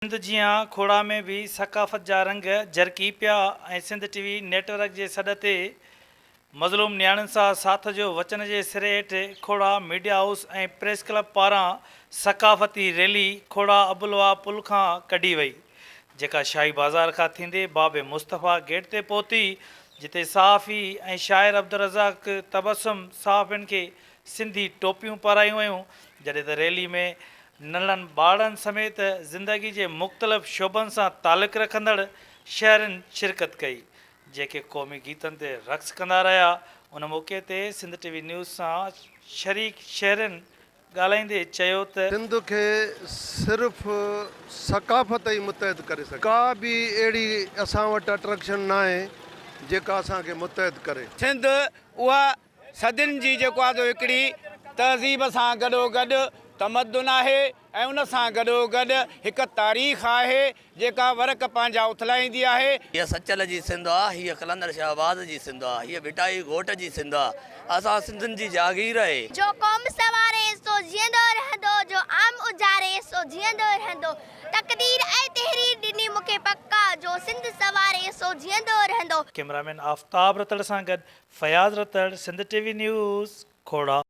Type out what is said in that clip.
सिंध जियां खोड़ा में भी सकाफ़त जा रंग जरकी पिया ऐं सिंध टीवी नेटवर्क जे सॾ ते मज़लूम नियाणियुनि सां साथ जो वचन जे सिरे हेठि खोड़ा मीडिया हाउस ऐं प्रेस क्लब पारां सकाफ़ती रैली खोड़ा अबुलवा पुल खां कढी वई, जेका शाही बाज़ार खां थींदे बाबे मुस्तफ़ा गेट ते पहुती, जिते सहाफ़ी ऐं शाइर अब्दुर्रज़ाक तबसुम सहाफ़ियुनि खे सिंधी टोपियूं पारायूं वयूं, जॾहिं त रैली में नंढनि ॿारनि समेत ज़िंदगी जे मुख़्तलिफ़ शोबनि सां तालुक़ रखंदड़ शहरनि शिरकत कई, जेके क़ौमी गीतनि ते रक़्स कंदा रहिया। उन मौक़े ते सिंध टीवी न्यूज़ सां शरीक शहरनि ॻाल्हाईंदे चयो त सिंध खे सिर्फ़ु सकाफ़त ई मुतहद करे सघे, का बि अहिड़ी असां वटि अट्रैक्शन न आहे जेका असांखे मुतहद करे। सिंध उहा सदियुनि जी जेको आहे हिकिड़ी तहज़ीब सां गॾोगॾु तमदुन आहे ऐं उन सां गॾोगॾु हिकु तारीख़ आहे जेका वर्क पंहिंजा उथलाईंदी आहे। हीअ सचल जी सिंध आहे, हीअ कलंदर शहबाज़ जी सिंध आहे, हीअ भिटाई घोट जी सिंध आहे। असां सिंधियुनि जी जागीर आहे। जो क़ौम सवारे सो जीअंदो रहंदो, जो आम उजारे सो जीअंदो रहंदो। तक़दीर ऐं तहरीर ॾिनी मूंखे पक्का, जो सिंध सवारे सो जीअंदो रहंदो। कैमरामैन आफ़ताब रतड़ सां गॾु फयाज़ रतड़, सिंध टीवी न्यूज़, खोड़ा।